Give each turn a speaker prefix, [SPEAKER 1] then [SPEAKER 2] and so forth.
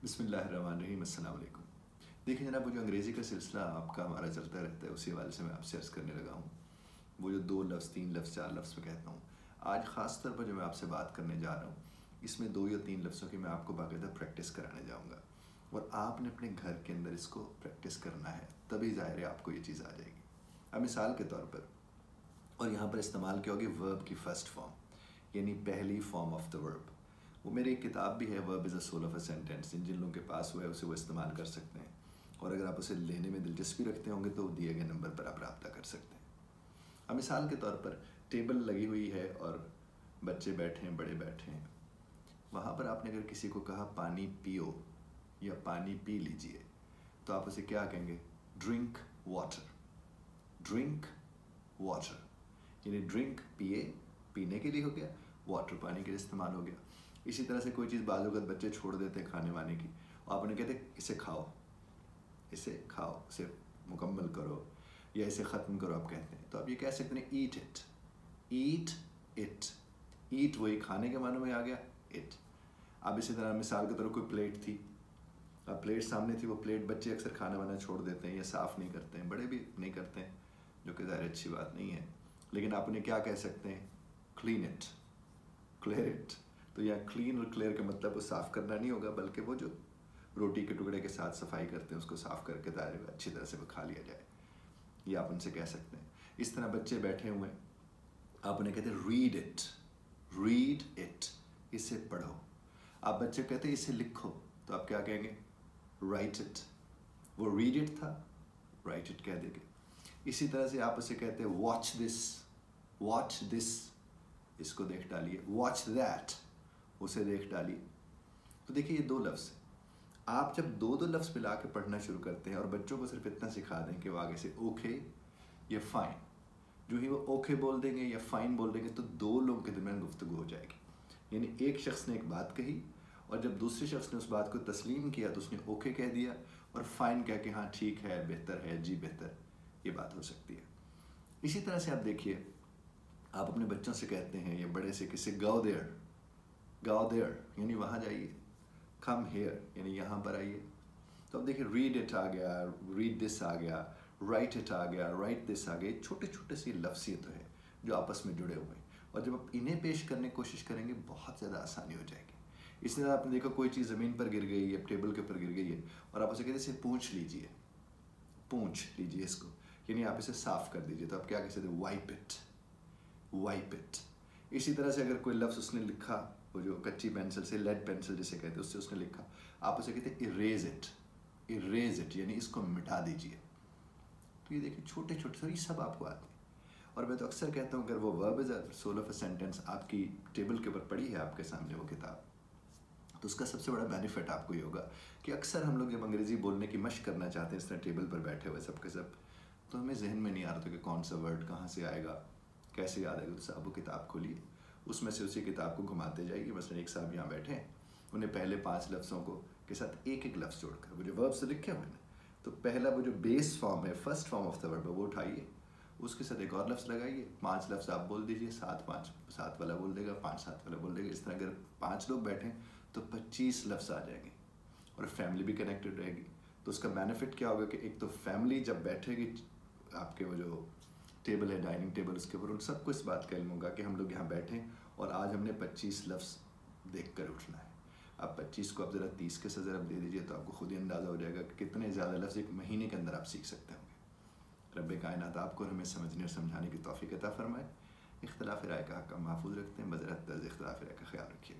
[SPEAKER 1] बिस्मिल्लाहिर्रहमानिर्रहीम, अस्सलाम वालेकुम। देखिए जनाब, वो जो अंग्रेज़ी का सिलसिला आपका हमारा चलता रहता है, उसी हवाले से मैं आपसे अर्ज़ करने लगा हूँ। वो जो 2 लफ्ज़, 3 लफ्ज़, 4 लफ्ज़ मैं कहता हूँ, आज ख़ास तौर पर जो मैं आपसे बात करने जा रहा हूँ, इसमें 2 या 3 लफ्ज़ों की मैं आपको बाकायदा प्रैक्टिस कराने जाऊँगा और आपने अपने घर के अंदर इसको प्रैक्टिस करना है, तभी ज़ाहिर है आपको ये चीज़ आ जाएगी। अब मिसाल के तौर पर, और यहाँ पर इस्तेमाल क्या होगी, वर्ब की फ़र्स्ट फॉर्म, यानी पहली फॉर्म ऑफ द वर्ब। वो मेरी एक किताब भी है, verb is a soul of a sentence. जिन लोगों के पास हुआ है उसे वो इस्तेमाल कर सकते हैं, और अगर आप उसे लेने में दिलचस्पी रखते होंगे तो दिए गए नंबर पर आप रब्ता कर सकते हैं। अब मिसाल के तौर पर टेबल लगी हुई है और बच्चे बैठे हैं, बड़े बैठे हैं। वहाँ पर आपने अगर किसी को कहा पानी पियो या पानी पी लीजिए, तो आप उसे क्या कहेंगे? Drink water. ड्रिंक वाटर, यानी ड्रिंक पिए, पीने के लिए हो गया, वाटर पानी के लिए इस्तेमाल हो गया। इसी तरह से कोई चीज़ बाज़ वक़्त बच्चे छोड़ देते हैं खाने वाने की, और आप उन्हें कहते हैं इसे खाओ, इसे खाओ, इसे मुकम्मल करो या इसे ख़त्म करो, आप कहते हैं। तो आप ये कह सकते हैं ईट इट, ईट इट। ईट वही खाने के मानों में आ गया, इट। अब इसी तरह मिसाल के तौर पर कोई प्लेट थी, अब प्लेट सामने थी, वो प्लेट बच्चे अक्सर खाना वाना छोड़ देते हैं या साफ़ नहीं करते हैं, बड़े भी नहीं करते हैं, जो कि ज़ाहिर अच्छी बात नहीं है। लेकिन आप उन्हें क्या कह सकते हैं? Clean it, clear it. तो यहाँ क्लीन और क्लियर का मतलब वो साफ़ करना नहीं होगा, बल्कि वो जो रोटी के टुकड़े के साथ सफाई करते हैं उसको साफ़ करके दायरे में अच्छी तरह से वो खा लिया जाए, ये आप उनसे कह सकते हैं। इस तरह बच्चे बैठे हुए हैं, आप उन्हें कहते हैं रीड इट, रीड इट, इसे पढ़ो। आप बच्चे कहते हैं इसे लिखो, तो आप क्या कहेंगे? Right it. वो रीड इट था, राइट इट कह देंगे। इसी तरह से आप उसे कहते हैं वॉच दिस, वॉच दिस, इसको देख डालिए। वॉच दैट, उसे देख डालिए। तो देखिए ये 2 लफ्ज़, आप जब 2 लफ्ज़ मिला के पढ़ना शुरू करते हैं और बच्चों को सिर्फ इतना सिखा दें कि वो आगे से ओके या फ़ाइन, जो ही वो ओके बोल देंगे या फ़ाइन बोल देंगे तो 2 लोगों के दरमियान गुफ्तगू हो जाएगी। यानी एक शख्स ने एक बात कही और जब दूसरे शख्स ने उस बात को तस्लीम किया तो उसने ओके कह दिया और फ़ाइन कह के हाँ ठीक है, बेहतर है, जी बेहतर, ये बात हो सकती है। इसी तरह से आप देखिए, आप अपने बच्चों से कहते हैं या बड़े से किसी गो देयर, गो देयर यानी वहाँ जाइए, कम हेयर यानी यहाँ पर आइए। तो अब देखिए रीड इट आ गया, रीड दिस आ गया, राइट इट आ गया, राइट दिस आ गए। छोटे छोटे सी लफ्ज़ तो है जो आपस में जुड़े हुए हैं, और जब आप इन्हें पेश करने की कोशिश करेंगे बहुत ज़्यादा आसानी हो जाएगी। इसी तरह आपने देखा कोई चीज़ ज़मीन पर गिर गई या टेबल के ऊपर गिर गई है और आप उसे कहते हैं इसे पूंछ लीजिए, पूंछ लीजिए इसको, यानी आप इसे साफ़ कर दीजिए। तो आप क्या कह सकते हैं? Wipe it, wipe it. इसी तरह से अगर कोई लफ्ज़ उसने लिखा, वो जो कच्ची पेंसिल से, लेड पेंसिल जिसे कहते हैं, उससे उसने लिखा, आप उसे कहते हैं इरेज इट, इरेज इट यानी इसको मिटा दीजिए। तो ये देखिए छोटे छोटे ये सब आपको आते हैं। और मैं तो अक्सर कहता हूँ अगर वो verb is a soul of a sentence आपकी टेबल के ऊपर पड़ी है आपके सामने वो किताब, तो उसका सबसे बड़ा बेनिफिट आपको ये होगा कि अक्सर हम लोग जब अंग्रेज़ी बोलने की मशक करना चाहते हैं इस तरह टेबल पर बैठे हुए सब के सब, तो हमें जहन में नहीं आ रहा था कि कौन सा वर्ड कहाँ से आएगा, कैसे याद आएगा। तो साहब वो किताब खोलिए, उसमें से उसी किताब को घुमाते जाइए। मसलन एक साहब यहाँ बैठे हैं, उन्हें पहले 5 लफ्ज़ों को के साथ एक एक लफ्ज़ जोड़कर वो जो वर्ब्स लिखे हुए हैं, तो पहला वो जो बेस फॉर्म है, first form of the verb है, वो उठाइए, उसके साथ एक और लफ्ज़ लगाइए, 5 लफ्ज़ आप बोल दीजिए, 7 वाला बोल देगा, 5 वाला बोल देगा। इस तरह अगर 5 लोग बैठें तो 25 लफ्ज़ आ जाएंगे और फैमिली भी कनेक्टेड रहेगी। तो उसका बेनिफिट क्या होगा कि एक तो फैमिली जब बैठेगी आपके वो जो टेबल है, डाइनिंग टेबल, उसके ऊपर उन सबको इस बात का इल्म होगा कि हम लोग यहाँ बैठें और आज हमने 25 लफ्ज़ देख कर उठना है। आप 25 को आप ज़रा 30 के से ज़रा दे दीजिए तो आपको खुद ही अंदाज़ा हो जाएगा कि कितने ज़्यादा लफ्ज़ एक महीने के अंदर आप सीख सकते होंगे। रब्बे कायनात आपको हमें समझने और समझाने की तौफीक अता फरमाए। इख्तिलाफ़ राय का हक़ महफूज रखते हैं, बज़रत इख्तिलाफ़ राय का ख्याल रखिए।